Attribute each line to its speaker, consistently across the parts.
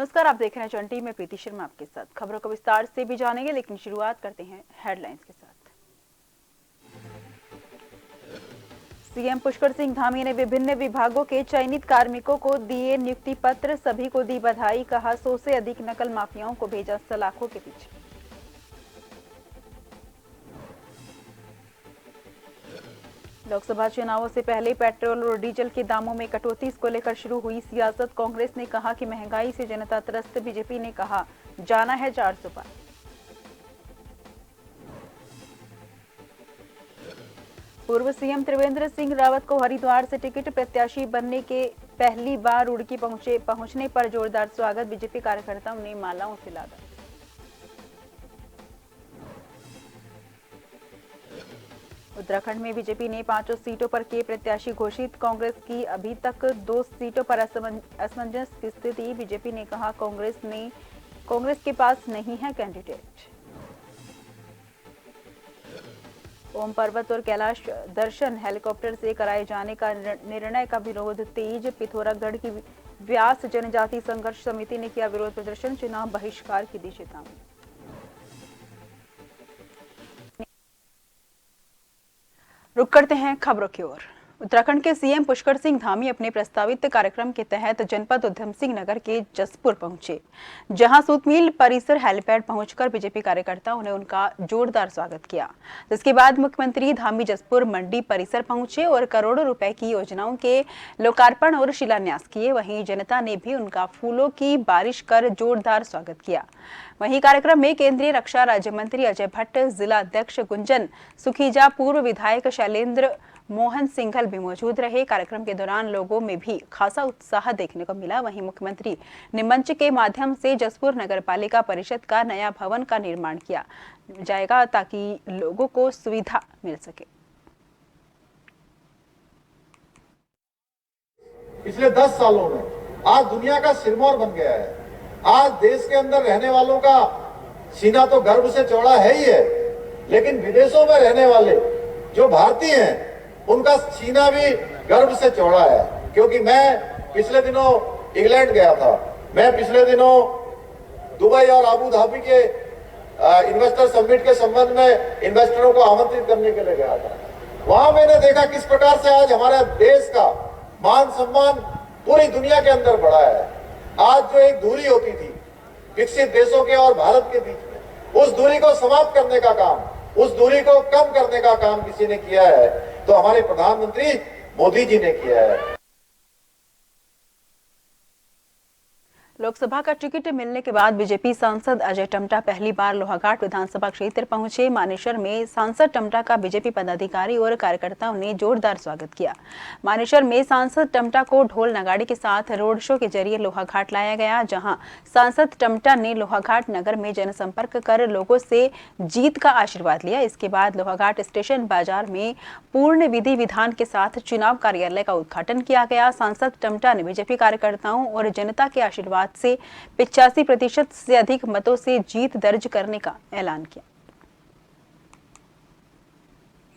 Speaker 1: नमस्कार, आप देख रहे हैं चंटी में प्रीति शर्मा आपके साथ। खबरों को विस्तार से भी जानेंगे, लेकिन शुरुआत करते हैं हेडलाइंस के साथ। सीएम पुष्कर सिंह धामी ने विभिन्न विभागों के चयनित कार्मिकों को दिए नियुक्ति पत्र, सभी को दी बधाई। कहा 100 से अधिक नकल माफियाओं को भेजा सलाखों के पीछे। लोकसभा चुनावों से पहले पेट्रोल और डीजल के दामों में कटौती को लेकर शुरू हुई सियासत। कांग्रेस ने कहा कि महंगाई से जनता त्रस्त। बीजेपी ने कहा जाना है 400 पार। पूर्व सीएम त्रिवेंद्र सिंह रावत को हरिद्वार से टिकट प्रत्याशी बनने के पहली बार रुड़की पहुंचने पर जोरदार स्वागत। बीजेपी कार्यकर्ताओं ने मालाओं से लादा। उत्तराखंड में बीजेपी ने 5 सीटों पर किए प्रत्याशी घोषित। कांग्रेस की अभी तक 2 सीटों पर असमंजस की स्थिति। बीजेपी ने कहा कांग्रेस के पास नहीं है कैंडिडेट। ओम पर्वत और कैलाश दर्शन हेलीकॉप्टर से कराए जाने का निर्णय का विरोध तेज। पिथौरागढ़ की व्यास जनजाति संघर्ष समिति ने किया विरोध प्रदर्शन। चुनाव बहिष्कार की दी चेतावनी। रुक करते हैं खबरों की ओर। उत्तराखंड के सीएम पुष्कर सिंह धामी अपने प्रस्तावित कार्यक्रम के तहत जनपद उधम सिंह नगर के जसपुर पहुंचे, जहां सूतमील परिसर हेलीपैड पहुंचकर बीजेपी कार्यकर्ताओं ने उनका जोरदार स्वागत किया। जिसके बाद मुख्यमंत्री धामी जसपुर मंडी परिसर पहुंचे और करोड़ों रुपए की योजनाओं के लोकार्पण और शिलान्यास किए। वहीं जनता ने भी उनका फूलों की बारिश कर जोरदार स्वागत किया। वहीं कार्यक्रम में केंद्रीय रक्षा राज्य मंत्री अजय भट्ट, जिला अध्यक्ष गुंजन सुखीजा, पूर्व विधायक शैलेंद्र मोहन सिंघल भी मौजूद रहे। कार्यक्रम के दौरान लोगों में भी खासा उत्साह देखने को मिला। वहीं मुख्यमंत्री ने मंच के माध्यम से जसपुर नगरपालिका परिषद का नया भवन का निर्माण किया जाएगा ताकि लोगों को सुविधा मिल सके।
Speaker 2: पिछले 10 सालों में आज दुनिया का सिरमौर बन गया है। आज देश के अंदर रहने वालों का सीना तो गर्व से चौड़ा है ही है, लेकिन विदेशों में रहने वाले जो भारतीय हैं उनका सीना भी गर्व से चौड़ा है। क्योंकि मैं पिछले दिनों इंग्लैंड गया था, मैं पिछले दिनों दुबई और अबू धाबी के इन्वेस्टर समिट के संबंध में इन्वेस्टरों को आमंत्रित करने के लिए गया था। वहां मैंने देखा किस प्रकार से आज हमारे देश का मान सम्मान पूरी दुनिया के अंदर बढ़ा है। आज जो एक दूरी होती थी विकसित देशों के और भारत के बीच में, उस दूरी को समाप्त करने का काम, उस दूरी को कम करने का काम किसी ने किया है तो हमारे प्रधानमंत्री मोदी जी ने किया है।
Speaker 1: लोकसभा का टिकट मिलने के बाद बीजेपी सांसद अजय टम्टा पहली बार लोहाघाट विधानसभा क्षेत्र पहुंचे। मानेसर में सांसद टम्टा का बीजेपी पदाधिकारी और कार्यकर्ताओं ने जोरदार स्वागत किया। मानेसर में सांसद टम्टा को ढोल नगाड़े के साथ रोड शो के जरिए लोहाघाट लाया गया, जहां सांसद टम्टा ने लोहाघाट नगर में जनसंपर्क कर लोगों से जीत का आशीर्वाद लिया। इसके बाद लोहाघाट स्टेशन बाजार में पूर्ण विधि विधान के साथ चुनाव कार्यालय का उद्घाटन किया गया। सांसद टम्टा ने बीजेपी कार्यकर्ताओं और जनता के आशीर्वाद से 85% से अधिक मतों से जीत दर्ज करने का ऐलान किया।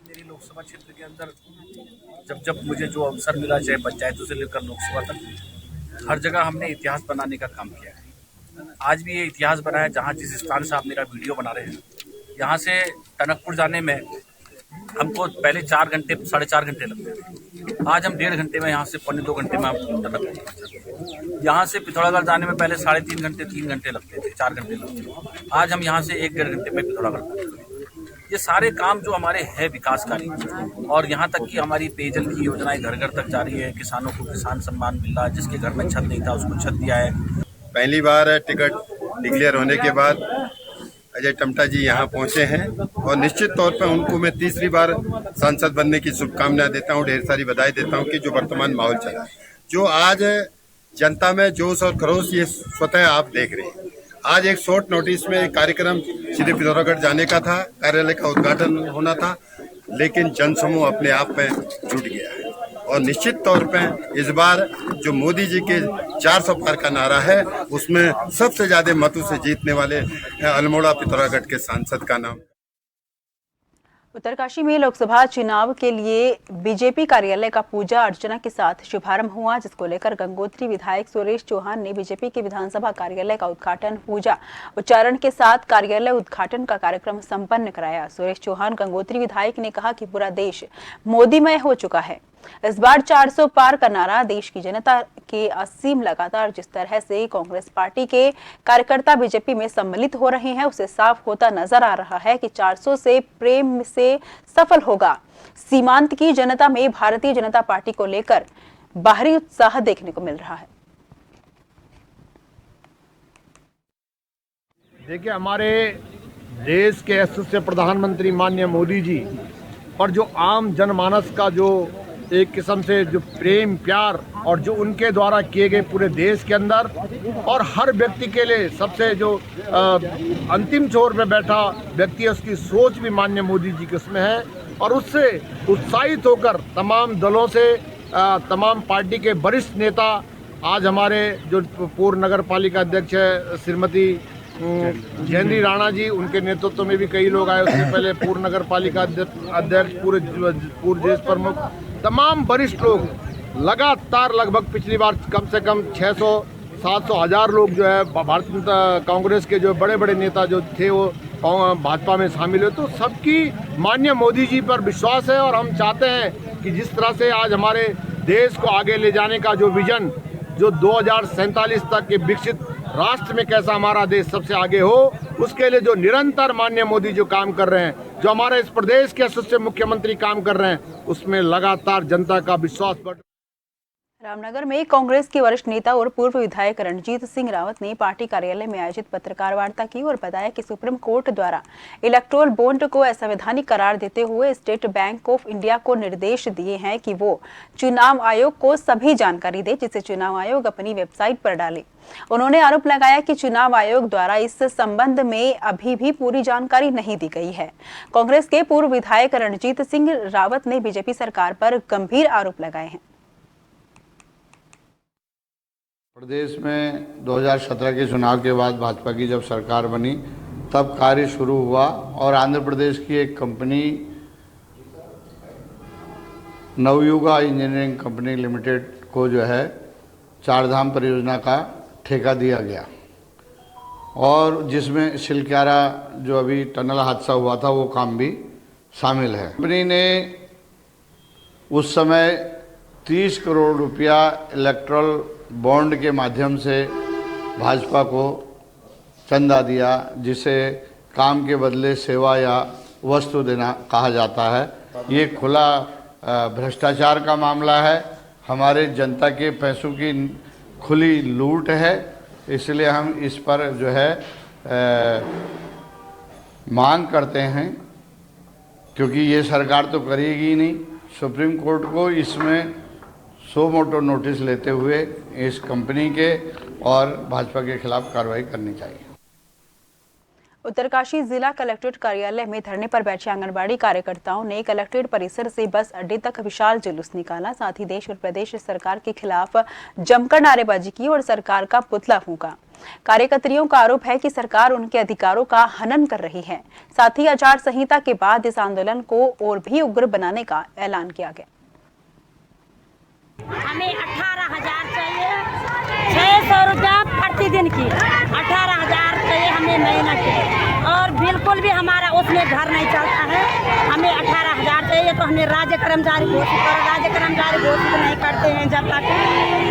Speaker 3: मेरी लोकसभा क्षेत्र के अंदर जब मुझे जो अवसर मिला, चाहे पंचायतों से लेकर लोकसभा तक, हर जगह हमने इतिहास बनाने का काम किया है। आज भी ये इतिहास बना है। जहाँ जिस स्थान से आप मेरा वीडियो बना रहे हैं, यहाँ से टनकपुर जाने में हमको पहले 4 घंटे 4.5 घंटे लगते थे। आज हम 1.5 घंटे में, यहाँ से 1.25 घंटे में हम टनकपुर पहुँच जाते हैं। यहाँ से पिथौरागढ़ जाने में पहले 3.5 घंटे 3 घंटे लगते थे, 4 घंटे लगते थे। आज हम यहाँ से 1-1.5 घंटे में पिथौरागढ़ पहुँच जाते हैं। ये सारे काम जो हमारे हैं विकासकारी, और यहाँ तक कि हमारी पेयजल की योजनाएं घर घर तक जारी है। किसानों को किसान सम्मान मिल रहा है, जिसके घर में छत नहीं था उसको छत दिया है।
Speaker 4: पहली बार टिकट डिक्लेयर होने के बाद अजय टम्टा जी यहाँ पहुँचे हैं और निश्चित तौर पर उनको मैं तीसरी बार सांसद बनने की शुभकामनाएं देता हूँ, ढेर सारी बधाई देता हूँ कि जो वर्तमान माहौल चला है, जो आज जनता में जोश और खरोश, ये स्वतः आप देख रहे हैं। आज एक शॉर्ट नोटिस में कार्यक्रम सीधे पिथौरागढ़ जाने का था, कार्यालय का उद्घाटन होना था, लेकिन जनसमूह अपने आप में जुट गया है। और निश्चित तौर पे इस बार जो मोदी जी के 400 पार का नारा है, उसमें सबसे ज्यादा मतों से जीतने वाले अल्मोड़ा पिथौरागढ़ के सांसद का नाम।
Speaker 1: उत्तरकाशी में लोकसभा चुनाव के लिए बीजेपी कार्यालय का पूजा अर्चना के साथ शुभारंभ हुआ, जिसको लेकर गंगोत्री विधायक सुरेश चौहान ने बीजेपी के विधानसभा कार्यालय का उद्घाटन पूजा उच्चारण के साथ कार्यालय उद्घाटन का कार्यक्रम संपन्न कराया। सुरेश चौहान गंगोत्री विधायक ने कहा कि पूरा देश मोदीमय हो चुका है। इस बार 400 पार का नारा देश की जनता के असीम लगातार जिस तरह से कांग्रेस पार्टी के कार्यकर्ता बीजेपी में सम्मिलित हो रहे हैं, उसे साफ होता नजर आ रहा है कि 400 से प्रेम से सफल होगा। सीमांत की जनता में भारतीय जनता पार्टी को लेकर बाहरी उत्साह देखने को मिल रहा है।
Speaker 5: देखिए, हमारे देश के यशस्वी प्रधानमंत्री माननीय मोदी जी और जो आम जनमानस का जो एक किस्म से जो प्रेम प्यार और जो उनके द्वारा किए गए पूरे देश के अंदर और हर व्यक्ति के लिए सबसे जो अंतिम छोर पे बैठा व्यक्ति है, उसकी सोच भी माननीय मोदी जी के उसमें है और उससे उत्साहित होकर तमाम दलों से तमाम पार्टी के वरिष्ठ नेता आज हमारे जो पूर्व नगर पालिका अध्यक्ष है श्रीमती जयंती राणा जी, उनके नेतृत्व में भी कई लोग आए। उससे पहले पूर्व नगर पालिका अध्यक्ष पूर्व देश प्रमुख तमाम वरिष्ठ लोग लगातार लगभग पिछली बार कम से कम 600-700 हज़ार लोग जो है भारतीय जनता कांग्रेस के जो बड़े बड़े नेता जो थे वो भाजपा में शामिल हुए। तो सबकी माननीय मोदी जी पर विश्वास है और हम चाहते हैं कि जिस तरह से आज हमारे देश को आगे ले जाने का जो विजन जो 2047 तक के विकसित राष्ट्र में कैसा हमारा देश सबसे आगे हो, उसके लिए जो निरंतर माननीय मोदी जो काम कर रहे हैं, जो हमारे इस प्रदेश के यशस्वी मुख्यमंत्री काम कर रहे हैं, उसमें लगातार जनता का विश्वास बढ़।
Speaker 1: रामनगर में कांग्रेस के वरिष्ठ नेता और पूर्व विधायक रणजीत सिंह रावत ने पार्टी कार्यालय में आयोजित पत्रकार वार्ता की और बताया कि सुप्रीम कोर्ट द्वारा इलेक्टोरल बॉन्ड को असंवैधानिक करार देते हुए स्टेट बैंक ऑफ इंडिया को निर्देश दिए हैं कि वो चुनाव आयोग को सभी जानकारी दे, जिसे चुनाव आयोग अपनी वेबसाइट पर डाले। उन्होंने आरोप लगाया कि चुनाव आयोग द्वारा इस संबंध में अभी भी पूरी जानकारी नहीं दी गई है। कांग्रेस के पूर्व विधायक रणजीत सिंह रावत ने बीजेपी सरकार पर गंभीर आरोप लगाए हैं।
Speaker 6: प्रदेश में 2017 के चुनाव के बाद भाजपा की जब सरकार बनी तब कार्य शुरू हुआ और आंध्र प्रदेश की एक company Navayuga engineering company limited को जो है चारधाम परियोजना का ठेका दिया गया और जिसमें शिलक्यारा जो अभी टनल हादसा हुआ था वो काम भी शामिल है। कंपनी ने उस समय 30 करोड़ रुपया इलेक्ट्रल बॉन्ड के माध्यम से भाजपा को चंदा दिया, जिसे काम के बदले सेवा या वस्तु देना कहा जाता है। ये खुला भ्रष्टाचार का मामला है, हमारे जनता के पैसों की खुली लूट है। इसलिए हम इस पर जो है मांग करते हैं, क्योंकि ये सरकार तो करेगी ही नहीं। सुप्रीम कोर्ट को इसमें सो मोटो नोटिस लेते हुए इस कंपनी के और भाजपा के खिलाफ कार्रवाई करनी चाहिए।
Speaker 1: उत्तरकाशी जिला कलेक्ट्रेट कार्यालय में धरने पर बैठे आंगनबाड़ी कार्यकर्ताओं ने कलेक्ट्रेट परिसर से बस अड्डे तक विशाल जुलूस निकाला। साथ ही देश और प्रदेश सरकार के खिलाफ जमकर नारेबाजी की और सरकार का पुतला फूंका। कार्यकर्ताओं का आरोप है कि सरकार उनके अधिकारों का हनन कर रही है। साथ ही आचार संहिता के बाद इस आंदोलन को और भी उग्र बनाने का ऐलान किया गया।
Speaker 7: हमें 18,000 चाहिए, 600 रुपया प्रतिदिन की, 18,000 चाहिए हमें महीना के, और बिल्कुल भी हमारा उसमें घर नहीं चलता है। हमें 18,000 चाहिए, तो हमें राज्य कर्मचारी घोषित करो। राज्य कर्मचारी घोषित नहीं करते हैं जब तक,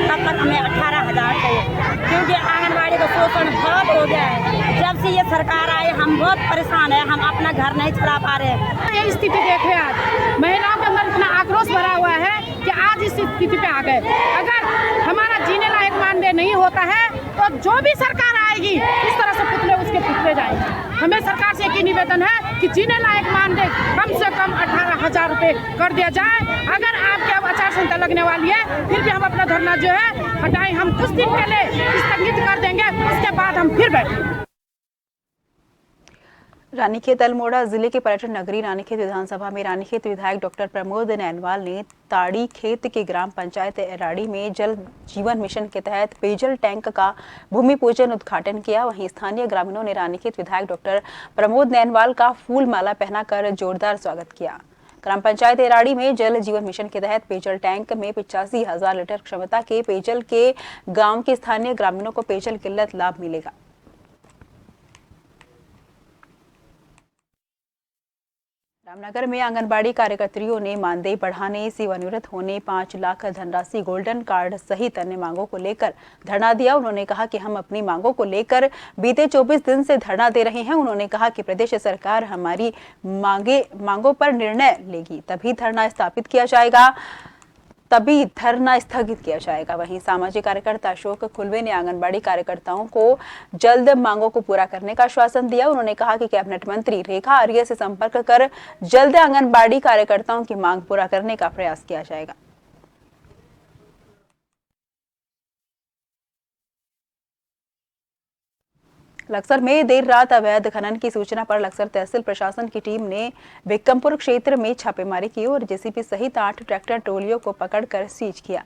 Speaker 7: तब तक हमें 18,000 चाहिए, क्योंकि आंगनबाड़ी का शोषण बहुत हो गया है। जब से ये सरकार आए हम बहुत परेशान है, हम अपना घर नहीं चला पा रहे हैं।
Speaker 8: ये स्थिति देख रहे हैं, आज महिलाओं के अंदर इतना आक्रोश भरा हुआ है कि आज इस स्थिति पे आ गए। अगर हमारा जीने लायक मानदेय नहीं होता है तो जो भी सरकार आएगी इस तरह से पुतले उसके पुतले जाएंगे। हमें सरकार से एक ही निवेदन है कि जीने लायक मानदेय कम से कम 18,000 रुपये कर दिया जाए। अगर आपके अब आचार संहिता लगने वाली है, फिर भी हम अपना धरना जो है हटाएं। हम कुछ दिन के लिए स्थगित कर देंगे, उसके बाद हम फिर बैठेंगे।
Speaker 1: रानीखेत अल्मोड़ा जिले के पर्यटन नगरी रानीखेत विधानसभा में रानीखेत विधायक डॉक्टर प्रमोद नैनवाल ने ताड़ी खेत के ग्राम पंचायत एराड़ी में जल जीवन मिशन के तहत पेयजल टैंक का भूमि पूजन उद्घाटन किया। वहीं स्थानीय ग्रामीणों ने रानीखेत विधायक डॉक्टर प्रमोद नैनवाल का फूल माला पहनाकर जोरदार स्वागत किया। ग्राम पंचायत एराड़ी में जल जीवन मिशन के तहत पेयजल टैंक में 85,000 लीटर क्षमता के पेयजल के गांव के स्थानीय ग्रामीणों को पेयजल किल्लत लाभ मिलेगा। रामनगर में आंगनबाड़ी कार्यकर्तियों ने मानदेय बढ़ाने, सेवानिवृत्त होने, 5 लाख धनराशि, गोल्डन कार्ड सहित अन्य मांगों को लेकर धरना दिया। उन्होंने कहा कि हम अपनी मांगों को लेकर बीते 24 दिन से धरना दे रहे हैं। उन्होंने कहा कि प्रदेश सरकार हमारी मांगों पर निर्णय लेगी तभी धरना स्थापित किया जाएगा, तभी धरना स्थगित किया जाएगा। वहीं सामाजिक कार्यकर्ता अशोक खुलवे ने आंगनबाड़ी कार्यकर्ताओं को जल्द मांगों को पूरा करने का आश्वासन दिया। उन्होंने कहा कि कैबिनेट मंत्री रेखा आर्य से संपर्क कर जल्द आंगनबाड़ी कार्यकर्ताओं की मांग पूरा करने का प्रयास किया जाएगा। लक्सर में देर रात अवैध खनन की सूचना पर लक्सर तहसील प्रशासन की टीम ने भिक्कमपुर क्षेत्र में छापेमारी की और जेसीबी सहित 8 ट्रैक्टर ट्रोलियों को पकड़कर सीज किया।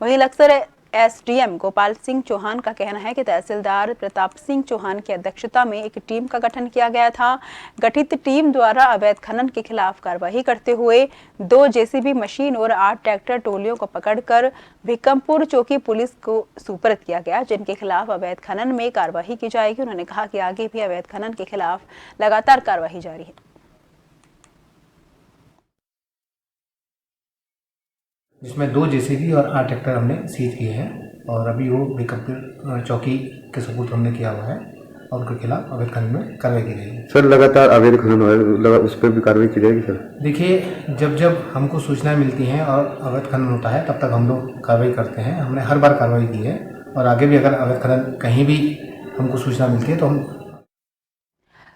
Speaker 1: वहीं लक्सर एसडीएम गोपाल सिंह चौहान का कहना है कि तहसीलदार प्रताप सिंह चौहान की अध्यक्षता में एक टीम का गठन किया गया था। गठित टीम द्वारा अवैध खनन के खिलाफ कार्रवाई करते हुए 2 जेसीबी मशीन और 8 ट्रैक्टर ट्रोलियों को पकड़कर भिक्कमपुर चौकी पुलिस को सुपुर्द किया गया, जिनके खिलाफ अवैध खनन में कार्रवाई की जाएगी। उन्होंने कहा कि आगे भी अवैध खनन के खिलाफ लगातार कार्रवाई जारी है।
Speaker 9: जिसमें 2 जेसीबी और 8 ट्रैक्टर हमने सीज किए हैं और अभी वो भिक्कमपुर चौकी के सबूत हमने किया हुआ है और उनके खिलाफ अवैध खनन में कार्रवाई की गई है।
Speaker 10: सर लगातार अवैध खनन हो रहा है, उस पर भी कार्रवाई की जाएगी सर?
Speaker 9: देखिए, जब हमको सूचनाएं मिलती हैं और अवैध खनन होता है तब तक हम लोग कार्रवाई करते हैं। हमने हर बार कार्रवाई की है और आगे भी अगर अवैध खनन कहीं भी हमको सूचना मिलती है तो हम।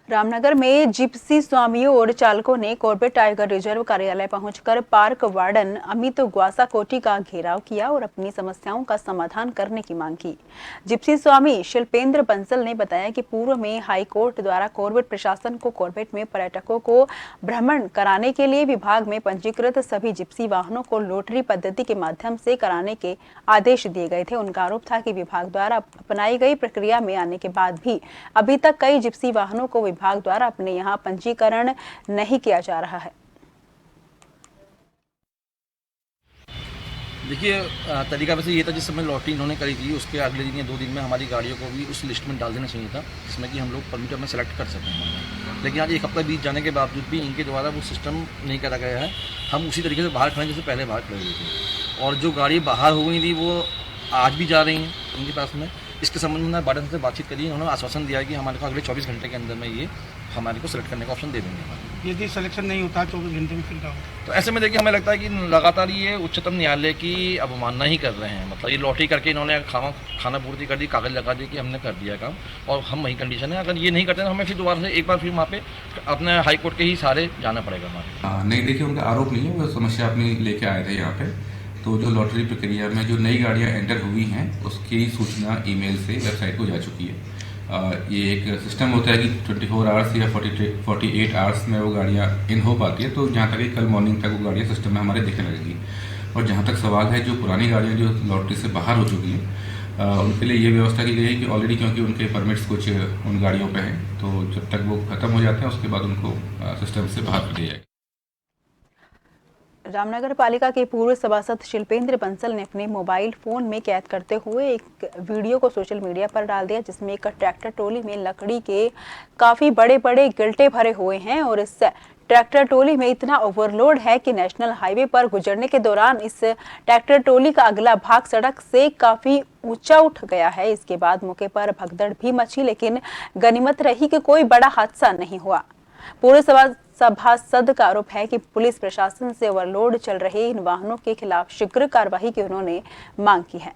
Speaker 1: रामनगर में जिप्सी स्वामियों और चालकों ने कॉर्बेट टाइगर रिजर्व कार्यालय पहुंचकर पार्क वार्डन अमित ग्वासाकोटी का घेराव किया और अपनी समस्याओं का समाधान करने की मांग की। जिप्सी स्वामी शिल्पेंद्र बंसल ने बताया कि पूर्व में हाई कोर्ट द्वारा कॉर्बेट प्रशासन को कॉर्बेट में पर्यटकों को भ्रमण कराने के लिए विभाग में पंजीकृत सभी जिप्सी वाहनों को लॉटरी पद्धति के माध्यम से कराने के आदेश दिए गए थे। उनका आरोप था कि विभाग द्वारा अपनाई गई प्रक्रिया में आने के बाद भी अभी तक कई जिप्सी वाहनों को विभाग द्वारा अपने यहां पंजीकरण नहीं किया जा रहा है।
Speaker 11: देखिए, तरीका वैसे ये था जिस समय लॉटरी इन्होंने करी थी उसके अगले दिन या 2 दिन में हमारी गाड़ियों को भी उस लिस्ट में डाल देना चाहिए था जिसमें कि हम लोग परमिट में सेलेक्ट कर सकें। लेकिन आज 1 हफ्ता बीत जाने के बावजूद भी इनके द्वारा वो सिस्टम नहीं करा गया है। हम उसी तरीके से बाहर खड़े जैसे पहले बाहर खड़े हुए थे और जो गाड़ी बाहर हो गई थी वो आज भी जा रही हैं इनके पास में। इसके संबंध में वार्डन से बातचीत करी, उन्होंने आश्वासन दिया कि हमारे को अगले 24 घंटे के अंदर में ये हमारे को सेलेक्ट करने का ऑप्शन दे देंगे।
Speaker 12: यदि सिलेक्शन नहीं होता 24 घंटे में फिर क्या होगा?
Speaker 11: तो ऐसे में देखिए, हमें लगता है कि लगातार ये उच्चतम न्यायालय की अवमानना ही कर रहे हैं। मतलब ये लॉटरी करके इन्होंने खाना पूर्ति कर दी, कागज लगा दी कि हमने कर दिया काम और हम वही कंडीशन है। अगर ये नहीं करते तो हमें फिर दोबारा से एक बार फिर वहाँ पे अपने हाई कोर्ट के ही सहारे जाना पड़ेगा हमारे।
Speaker 13: नहीं, देखिए, उनका आरोप नहीं है, वो समस्या अपनी लेके आए थे यहाँ पे। तो जो लॉटरी प्रक्रिया में जो नई गाड़ियाँ एंटर हुई हैं उसकी सूचना ईमेल से वेबसाइट को जा चुकी है। ये एक सिस्टम होता है कि 24 आवर्स या 48 आवर्स में वो गाड़ियाँ इन हो पाती है। तो जहाँ तक कि कल मॉर्निंग तक वो गाड़ियाँ सिस्टम में हमारे दिखने लगेगी। और जहाँ तक सवाल है, जो पुरानी गाड़ियाँ जो लॉटरी से बाहर हो चुकी हैं उनके लिए ये व्यवस्था की गई है कि ऑलरेडी क्योंकि उनके परमिट्स कुछ उन गाड़ियों पे हैं, तो जब तक वो खत्म हो जाते हैं उसके बाद उनको सिस्टम से बाहर कर दिया जाएगा।
Speaker 1: रामनगर पालिका के पूर्व सभासद शिल्पेंद्र बंसल ने अपने मोबाइल फोन में कैद करते हुए एक वीडियो को सोशल मीडिया पर डाल दिया, जिसमें एक ट्रैक्टर ट्रॉली में लकड़ी के काफी बड़े बड़े गिल्टे भरे हुए हैं और इस ट्रैक्टर ट्रॉली में इतना ओवरलोड है कि नेशनल हाईवे पर गुजरने के दौरान इस ट्रैक्टर ट्रॉली का अगला भाग सड़क से काफी ऊंचा उठ गया है। इसके बाद मौके पर भगदड़ भी मची, लेकिन गनीमत रही कि कोई बड़ा हादसा नहीं हुआ। पूर्व सभासद का आरोप है कि पुलिस प्रशासन से ओवरलोड चल रहे इन वाहनों के खिलाफ शीघ्र कार्रवाई की उन्होंने मांग की है।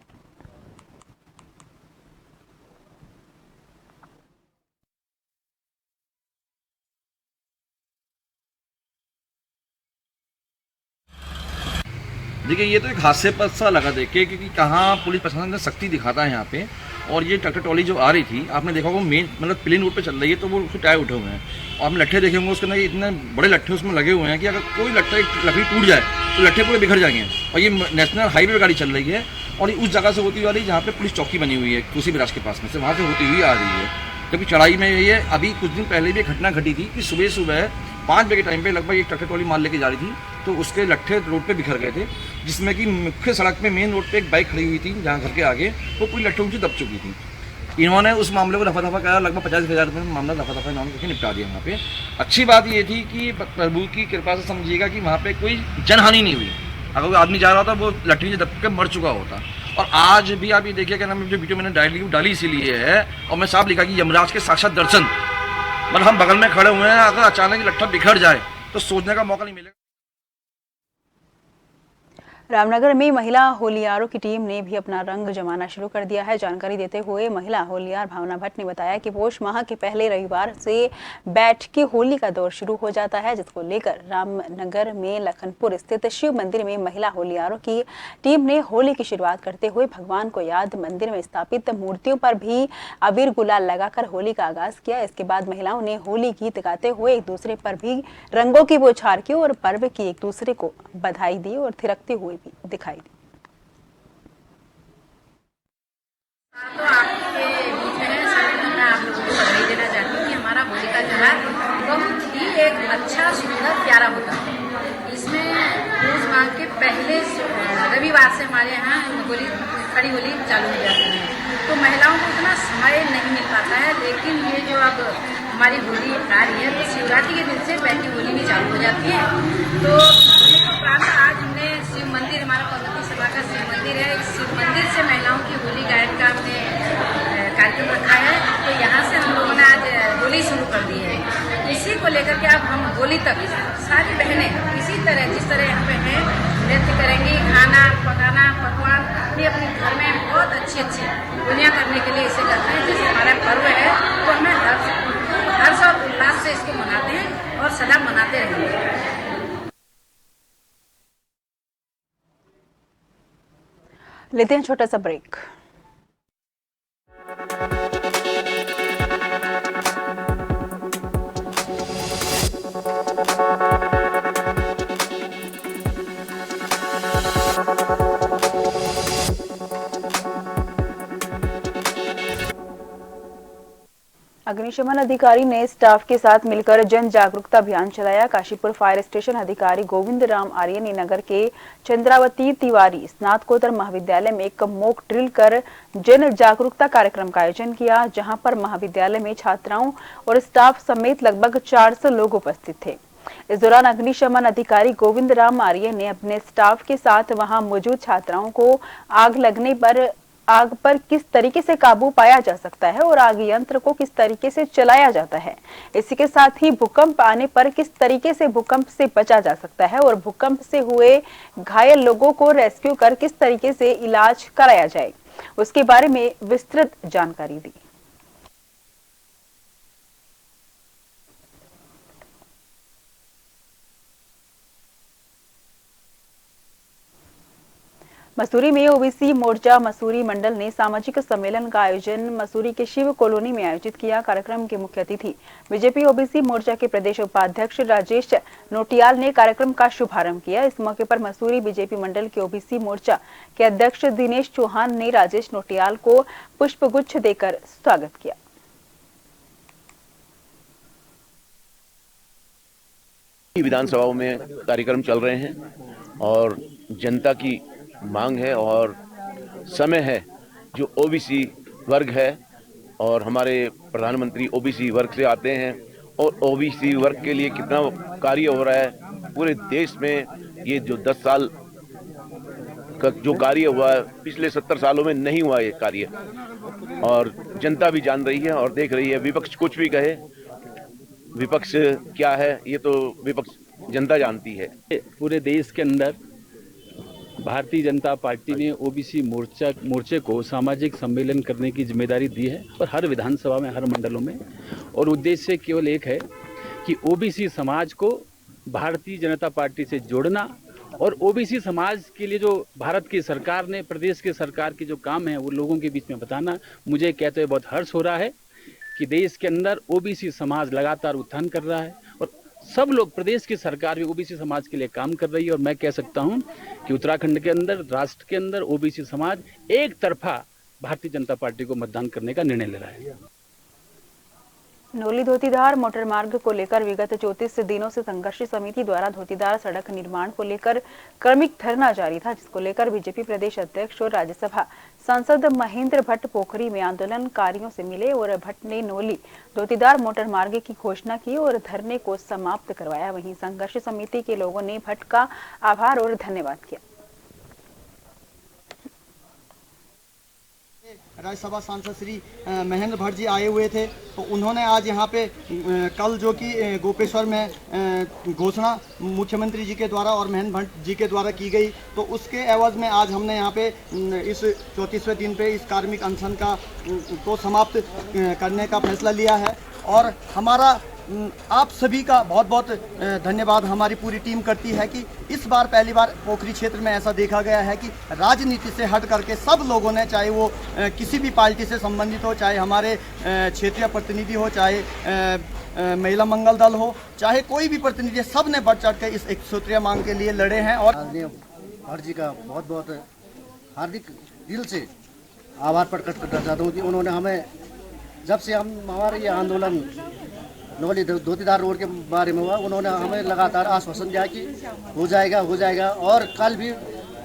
Speaker 11: देखिए ये तो एक हादसे पर सा लगा देख के, क्योंकि कहाँ पुलिस प्रशासन ने सख्ती दिखाता है यहाँ पे। और ये ट्रैक्टर ट्रॉली जो आ रही थी, आपने देखा होगा मेन मतलब प्लेन रोड पे चल रही है, तो वो उसके टायर उठे हुए हैं और आपने लट्ठे देखे होंगे उसके अंदर, इतने बड़े लट्ठे उसमें लगे हुए हैं कि अगर कोई लकड़ी टूट जाए तो लट्ठे पूरे बिखर जाएंगे। और ये नेशनल हाईवे गाड़ी चल रही है और ये उस जगह से होती हुई आ रही है जहाँ पे पुलिस चौकी बनी हुई है कोसी ब्रांच के पास में से, वहाँ से होती हुई आ रही है। जबकि चढ़ाई में ये अभी कुछ दिन पहले भी एक घटना घटी थी कि सुबह सुबह 5 बजे के टाइम पे लगभग एक ट्रैक्टर ट्रॉली माल लेके जा रही थी, तो उसके लट्ठे रोड पे बिखर गए थे, जिसमें कि मुख्य सड़क पे मेन रोड पे एक बाइक खड़ी हुई थी जहाँ घर के आगे, वो पूरी लट्ठों से दब चुकी थी। इन्होंने उस मामले को दफा दफा करा, लगभग 50,000 रुपये में मामला दफा दफा इन्होंने निपटा दिया वहाँ पे। अच्छी बात ये थी कि प्रभु की कृपा से समझिएगा कि वहाँ पे कोई जनहानि नहीं हुई। अगर कोई आदमी जा रहा था वो लट्ठी से दब के मर चुका होता। और आज भी आप ये देखिए कि जो वीडियो मैंने डाली इसीलिए है, और मैं साफ लिखा कि यमराज के साक्षात दर्शन, मतलब हम बगल में खड़े हुए हैं, अगर अचानक लट्ठा बिखर जाए तो सोचने का मौका नहीं मिलेगा।
Speaker 1: रामनगर में महिला होलियारों की टीम ने भी अपना रंग जमाना शुरू कर दिया है। जानकारी देते हुए महिला होलियार भावना भट्ट ने बताया कि पौष माह के पहले रविवार से बैठकी होली का दौर शुरू हो जाता है, जिसको लेकर रामनगर में लखनपुर स्थित शिव मंदिर में महिला होलियारों की टीम ने होली की शुरुआत करते हुए भगवान को याद मंदिर में स्थापित मूर्तियों पर भी अबीर गुलाल लगाकर होली का आगाज किया। इसके बाद महिलाओं ने होली गीत गाते हुए एक दूसरे पर भी रंगों की बौछार की और पर्व की एक दूसरे को बधाई दी और थिरकते हुए भी दिखाई दी।
Speaker 14: तो आपके बीच में मैं आप लोगों को बधाई देना चाहती हूँ कि हमारा होली का त्योहार बहुत ही एक अच्छा सुंदर प्यारा होता है। इसमें पौष माह के पहले रविवार से हमारे यहाँ होली खड़ी होली चालू हो जाती है, तो महिलाओं को उतना समय नहीं मिल पाता है। लेकिन ये जो अब हमारी होली आ रही है, तो शिवरात्रि के दिन से बैठी होली भी चालू हो जाती है। तो उपरांत आज हमने शिव मंदिर, हमारा पद्धति सभा का शिव मंदिर है, इस शिव मंदिर से महिलाओं की होली गायन का हमने कार्यक्रम रखा है। तो यहाँ से हम लोगों ने आज होली शुरू कर दी है। इसी को लेकर के अब हम होली तक सारी बहनें इसी तरह जिस तरह यहाँ पे हैं नृत्य करेंगी, खाना पकाना पकवान अपनी अपने घर में बहुत अच्छी अच्छी होलियाँ करने के लिए इसे करते हैं। जैसे हमारा पर्व है तो हमें हर्ष और उल्लास से इसको मनाते हैं और सदा मनाते रहेंगे।
Speaker 1: लेते हैं छोटा सा ब्रेक। अग्निशमन अधिकारी ने स्टाफ के साथ मिलकर जन जागरूकता अभियान चलाया। काशीपुर फायर स्टेशन अधिकारी गोविंद राम आर्य ने नगर के चंद्रावती तिवारी स्नातकोत्तर महाविद्यालय में एक मॉक ड्रिल कर जन जागरूकता कार्यक्रम का आयोजन किया, जहां पर महाविद्यालय में छात्राओं और स्टाफ समेत लगभग 400 लोग उपस्थित थे। इस दौरान अग्निशमन अधिकारी गोविंद राम आर्य ने अपने स्टाफ के साथ वहां मौजूद छात्राओं को आग पर किस तरीके से काबू पाया जा सकता है और आग यंत्र को किस तरीके से चलाया जाता है, इसी के साथ ही भूकंप आने पर किस तरीके से भूकंप से बचा जा सकता है और भूकंप से हुए घायल लोगों को रेस्क्यू कर किस तरीके से इलाज कराया जाए, उसके बारे में विस्तृत जानकारी दी। मसूरी में ओबीसी मोर्चा मसूरी मंडल ने सामाजिक सम्मेलन का आयोजन मसूरी के शिव कॉलोनी में आयोजित किया। कार्यक्रम के मुख्य अतिथि बीजेपी ओबीसी मोर्चा के प्रदेश उपाध्यक्ष राजेश नोटियाल ने कार्यक्रम का शुभारंभ किया। इस मौके पर मसूरी बीजेपी मंडल के ओबीसी मोर्चा के अध्यक्ष दिनेश चौहान ने राजेश नोटियाल को पुष्पगुच्छ देकर स्वागत किया।
Speaker 15: विधानसभाओं में कार्यक्रम चल रहे हैं और जनता की मांग है और समय है जो ओबीसी वर्ग है और हमारे प्रधानमंत्री ओबीसी वर्ग से आते हैं और ओबीसी वर्ग के लिए कितना कार्य हो रहा है पूरे देश में। ये जो 10 साल का जो कार्य हुआ है पिछले 70 सालों में नहीं हुआ ये कार्य, और जनता भी जान रही है और देख रही है। विपक्ष कुछ भी कहे, विपक्ष क्या है ये तो विपक्ष जनता जानती है।
Speaker 16: पूरे देश के अंदर भारतीय जनता पार्टी ने ओबीसी मोर्चे को सामाजिक सम्मेलन करने की जिम्मेदारी दी है और हर विधानसभा में हर मंडलों में, और उद्देश्य केवल एक है कि ओबीसी समाज को भारतीय जनता पार्टी से जोड़ना और ओबीसी समाज के लिए जो भारत की सरकार ने, प्रदेश की सरकार की जो काम है वो लोगों के बीच में बताना, मुझे कहते हुए बहुत हर्ष हो रहा है कि देश के अंदर ओबीसी समाज लगातार उत्थान कर रहा है और सब लोग, प्रदेश की सरकार भी ओबीसी समाज के लिए काम कर रही है। और मैं कह सकता हूं कि उत्तराखंड के अंदर, राष्ट्र के अंदर ओबीसी समाज एक तरफा भारतीय जनता पार्टी को मतदान करने का निर्णय ले रहा है।
Speaker 1: नोली धोतीधार मोटर मार्ग को लेकर विगत 34 दिनों से संघर्ष समिति द्वारा धोतीधार सड़क निर्माण को लेकर क्रमिक धरना जारी था, जिसको लेकर बीजेपी प्रदेश अध्यक्ष और राज्यसभा सांसद महेंद्र भट्ट पोखरी में आंदोलनकारियों से मिले और भट्ट ने नोली धोतीधार मोटर मार्ग की घोषणा की और धरने को समाप्त करवाया। वहीं संघर्ष समिति के लोगों ने भट्ट का आभार और धन्यवाद किया।
Speaker 17: राज्यसभा सांसद श्री महेंद्र भट्ट जी आए हुए थे, तो उन्होंने आज यहाँ पे कल जो कि गोपेश्वर में घोषणा मुख्यमंत्री जी के द्वारा और महेंद्र भट्ट जी के द्वारा की गई, तो उसके एवज में आज हमने यहाँ पे इस 34वें दिन पे इस कार्मिक अनशन को समाप्त करने का फैसला लिया है। और हमारा आप सभी का बहुत बहुत धन्यवाद हमारी पूरी टीम करती है कि इस बार पहली बार पोखरी क्षेत्र में ऐसा देखा गया है कि राजनीति से हट करके सब लोगों ने, चाहे वो किसी भी पार्टी से संबंधित हो, चाहे हमारे क्षेत्रीय प्रतिनिधि हो, चाहे महिला मंगल दल हो, चाहे कोई भी प्रतिनिधि, सब ने बढ़ चढ़ कर इस 1 सूत्रीय मांग के लिए लड़े हैं। और
Speaker 18: भट्ट जी का बहुत बहुत हार्दिक दिल से आभार प्रकट करना चाहता हूँ कि उन्होंने हमें, जब से हमारा ये आंदोलन नोली धोतीधार रोड के बारे में हुआ, उन्होंने हमें लगातार आश्वासन दिया कि हो जाएगा। और कल भी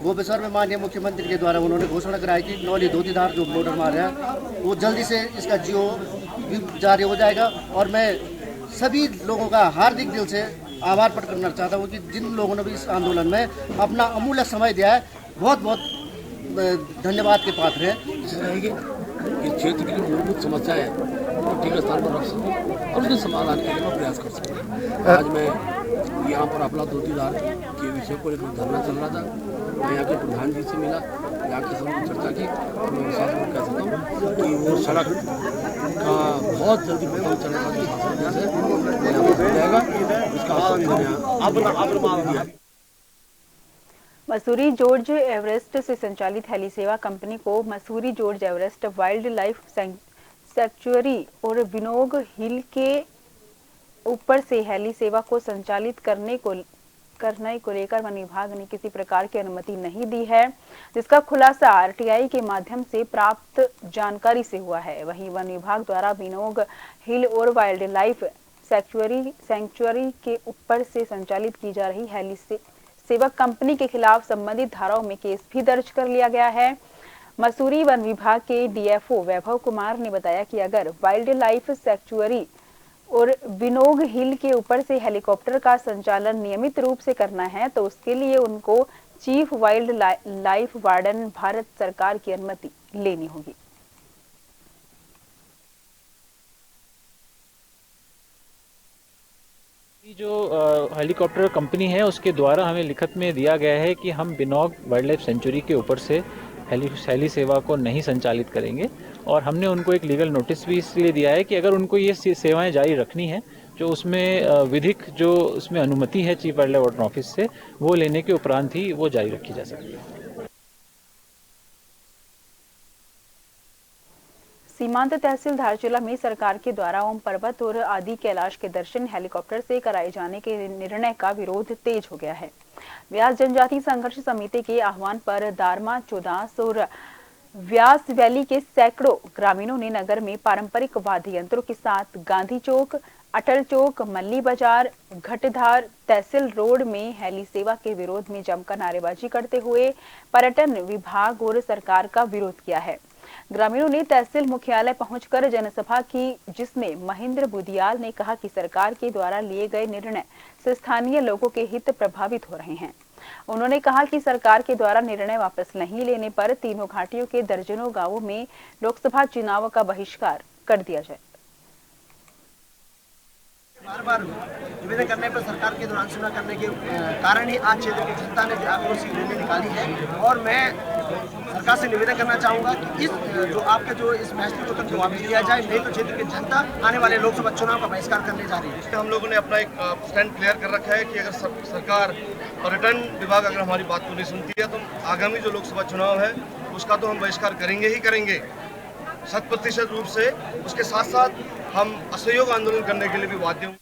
Speaker 18: गोपेश्वर में माननीय मुख्यमंत्री के द्वारा उन्होंने घोषणा कराई कि नोली धोतीधार जो मोटर मार्ग है वो जल्दी से इसका जियो भी जारी हो जाएगा। और मैं सभी लोगों का हार्दिक दिल से आभार प्रकट करना चाहता हूँ कि जिन लोगों ने भी इस आंदोलन में अपना अमूल्य समय दिया है, बहुत बहुत धन्यवाद के पात्र हैं।
Speaker 19: इस क्षेत्र की जो मूलभूत समस्या है वो ठीक स्थान पर रख सकूँ और उसके समाधान के लिए मैं प्रयास कर सकूँ। आज मैं यहाँ पर अपना धोतीधार के विषय को लेकर धरना चल रहा था, मैं यहाँ के प्रधान जी से मिला, यहाँ के साथ चर्चा की और मैं विश्वास कह सकता हूँ कि वो सड़क का बहुत जल्दी प्रथम चरण का जो शासन है वो हो जाएगा। इसका
Speaker 1: मसूरी जॉर्ज एवरेस्ट से संचालित हेली सेवा कंपनी को Mussoorie George Everest wild life sanctuary और विनोग हिल के ऊपर से हेली सेवा को संचालित करने को लेकर वन विभाग ने किसी प्रकार की अनुमति नहीं दी है, जिसका खुलासा आरटीआई के माध्यम से प्राप्त जानकारी से हुआ है। वहीं वन विभाग द्वारा विनोग हिल और वाइल्ड लाइफ सैंक्चुअरी के ऊपर से संचालित की जा रही हेली सेवा कंपनी के खिलाफ संबंधित धाराओं में केस भी दर्ज कर लिया गया है। मसूरी वन विभाग के डीएफओ वैभव कुमार ने बताया कि अगर वाइल्ड लाइफ सैंक्चुअरी और विनोग हिल के ऊपर से हेलीकॉप्टर का संचालन नियमित रूप से करना है तो उसके लिए उनको chief wild life warden Bharat सरकार की अनुमति लेनी होगी।
Speaker 20: जो हेलीकॉप्टर कंपनी है उसके द्वारा हमें लिखित में दिया गया है कि हम बिनोग वाइल्ड लाइफ सेंचुरी के ऊपर से हेली सेवा को नहीं संचालित करेंगे और हमने उनको एक लीगल नोटिस भी इसलिए दिया है कि अगर उनको ये सेवाएं जारी रखनी है जो उसमें विधिक जो उसमें अनुमति है chief wild life warden office से वो लेने के उपरांत ही वो जारी रखी जा सकती है।
Speaker 1: सीमांत तहसील धारचूला में सरकार के द्वारा ओम पर्वत और आदि कैलाश के दर्शन हेलीकॉप्टर से कराए जाने के निर्णय का विरोध तेज हो गया है। व्यास जनजाति संघर्ष समिति के आह्वान पर दारमा, चौदास और व्यास वैली के सैकड़ों ग्रामीणों ने नगर में पारंपरिक वाद्य यंत्रों के साथ गांधी चौक, अटल चौक, मल्ली बाजार, घटधार तहसील रोड में हेली सेवा के विरोध में जमकर नारेबाजी करते हुए पर्यटन विभाग और सरकार का विरोध किया है। ग्रामीणों ने तहसील मुख्यालय पहुंचकर जनसभा की, जिसमें महेंद्र बुदियाल ने कहा कि सरकार के द्वारा लिए गए निर्णय से स्थानीय लोगों के हित प्रभावित हो रहे हैं। उन्होंने कहा कि सरकार के द्वारा निर्णय वापस नहीं लेने पर तीनों घाटियों के दर्जनों गांवों में लोकसभा चुनाव का बहिष्कार कर दिया जाए।
Speaker 18: बार बार निवेदन करने पर सरकार के दौरान सुना करने के कारण ही आज क्षेत्र की जनता ने आक्रोश की रैली निकाली है। और मैं सरकार से निवेदन करना चाहूँगा कि इस जो आपके जो इस फैसले को तक वापस लिया जाए, नहीं तो क्षेत्र की जनता आने वाले लोकसभा चुनाव का बहिष्कार करने जा रही है।
Speaker 21: हम लोगों ने अपना एक स्टैंड क्लियर कर रखा है कि अगर सरकार पर्यटन विभाग अगर हमारी बात को नहीं सुनती है तो आगामी जो लोकसभा चुनाव है उसका तो हम बहिष्कार करेंगे ही करेंगे 100% रूप से। उसके साथ साथ हम असहयोग आंदोलन करने के लिए भी बाध्य हूँ।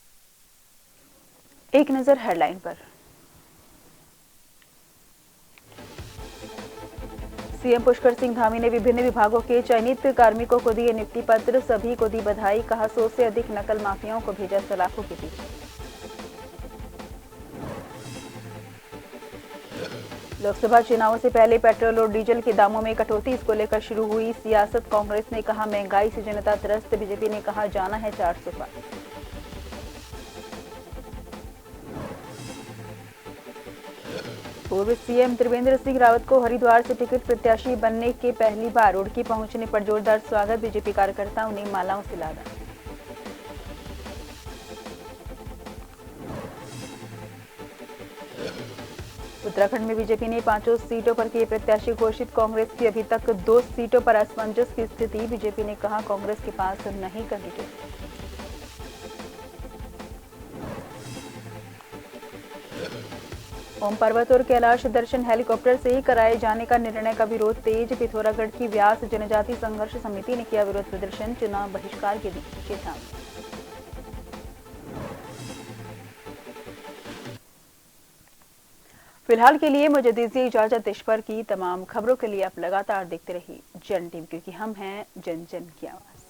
Speaker 1: एक नजर हेडलाइन पर। सीएम पुष्कर सिंह धामी ने विभिन्न विभागों के चयनित कार्मिकों को दिए नियुक्ति पत्र, सभी को दी बधाई, कहा 100 से अधिक नकल माफियाओं को भेजा सलाखों के पीछे। लोकसभा चुनावों से पहले पेट्रोल और डीजल के दामों में कटौती, इसको लेकर शुरू हुई सियासत। कांग्रेस ने कहा महंगाई से जनता त्रस्त, बीजेपी ने कहा जाना है 400 पार। पूर्व सीएम त्रिवेंद्र सिंह रावत को हरिद्वार से टिकट प्रत्याशी बनने के पहली बार रुड़की पहुंचने पर जोरदार स्वागत, बीजेपी कार्यकर्ताओं ने मालाओं से लादा। उत्तराखंड में बीजेपी ने 5 सीटों पर किए प्रत्याशी घोषित, कांग्रेस की अभी तक 2 सीटों पर असमंजस की स्थिति, बीजेपी ने कहा कांग्रेस के पास नहीं कैंडिडेट। ओम पर्वत और कैलाश दर्शन हेलीकॉप्टर से ही कराए जाने का निर्णय का विरोध तेज, पिथौरागढ़ की व्यास जनजाति संघर्ष समिति ने किया विरोध प्रदर्शन, चुनाव बहिष्कार की दी चेतावनी। फिलहाल के लिए मुझे दीजिए इजाजत। देश भर की तमाम खबरों के लिए आप लगातार देखते रहिए जन टीवी, क्योंकि हम हैं जन जन की आवाज।